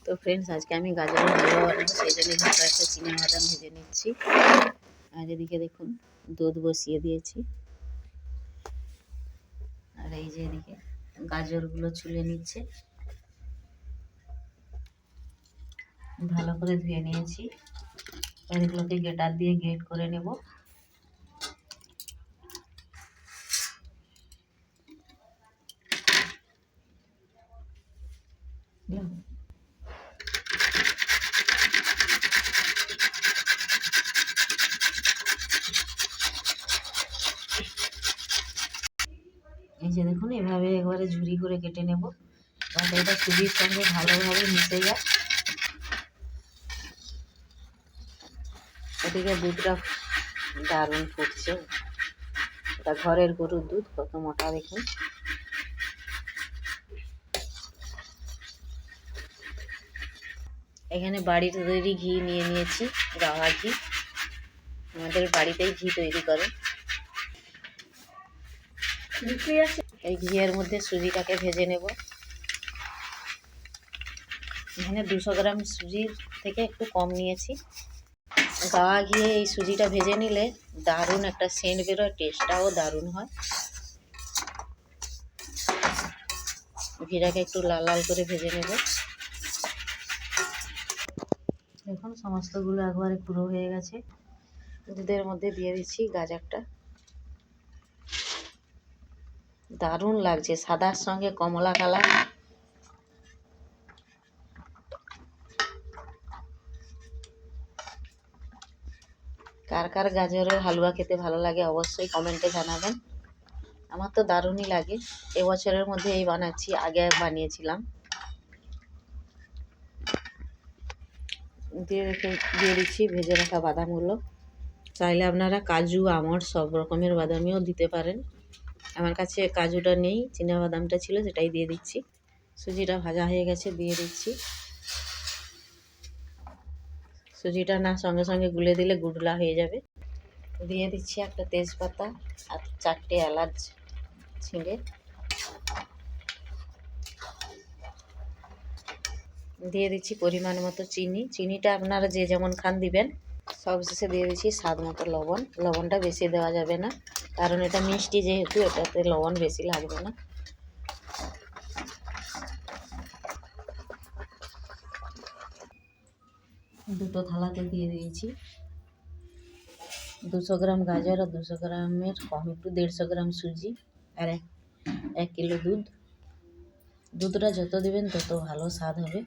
তো ফ্রেন্ডস, আজকে আমি গাজরের হালুয়া বানাবো, সেই জন্য হালকা একটা চিনাবাদাম ভেজে নিচ্ছি। আর এদিকে দেখুন দুধ বসিয়ে দিয়েছি। আর এই যে এদিকে গাজরগুলো ছুলে নিচ্ছে, ভালো করে ধুয়ে নিয়েছি। আর এগুলোকে গ্রেটার দিয়ে গ্রেট করে নেব। এই যে দেখুন, এভাবে একবারে ঝুরি করে কেটে নেব, যাতে এটা সুজির সঙ্গে ভালোভাবে মিশে যায়। এদিকে দুধটা দারুণ ফুটছে, এটা ঘরের গরুর দুধ, কত মোটা দেখুন। এখানে বাড়িতে তৈরি ঘি নিয়ে নিয়েছি, গাওয়া ঘি। আমাদের বাড়িতেই ঘি তৈরি করে। এই ঘিয়ের মধ্যে সুজিটাকে ভেজে নেব। এখানে 200 গ্রাম সুজির থেকে একটু কম নিয়েছি। গাওয়া ঘিয়ে এই সুজিটা ভেজে নিলে দারুণ একটা সেন্ট বেরোয়, টেস্টটাও দারুণ হয়। ঘিটাকে একটু লাল লাল করে ভেজে নেব। দেখুন সমস্তগুলো একবারে পুরো হয়ে গেছে। দুধের মধ্যে দিয়ে দিচ্ছি গাজরটা। দারুণ লাগছে, সাদার সঙ্গে কমলা কালার। কার কার গাজরের হালুয়া খেতে ভালো লাগে অবশ্যই কমেন্টে জানাবেন। আমার তো দারুণই লাগে। এবছরের মধ্যে এই বানাচ্ছি, আগে বানিয়েছিলাম। দিয়ে দিচ্ছি ভেজে রাখা বাদামগুলো। চাইলে আপনারা কাজু, আমন্ড সব রকমের বাদামিও দিতে পারেন। আমার কাছে কাজুটা নেই, চিনাবাদামটা ছিল, সেটাই দিয়ে দিচ্ছি। সুজিটা ভাজা হয়ে গেছে, দিয়ে দিচ্ছি। সুজিটা না সঙ্গে সঙ্গে গুলে দিলে গুডলা হয়ে যাবে। দিয়ে দিচ্ছি একটা তেজপাতা আর 4টে এলাচ ছিঁড়ে। দিয়ে দিচ্ছি পরিমাণ মতো চিনি। চিনিটা আপনারা যে যেমন খান দিবেন। সবশেষে দিয়ে দিচ্ছি স্বাদ মতো লবণ। লবণটা বেশি দেওয়া যাবে না, কারণ এটা মিষ্টি যেহেতু, এটাতে লবণ বেশি লাগবে না। দুটো থালাতে দিয়ে দিয়েছি 200 গ্রাম গাজর আর 200 গ্রামের কম একটু 150 গ্রাম সুজি আর 1 কিলো দুধ। দুধটা যত দেবেন তত ভালো স্বাদ হবে।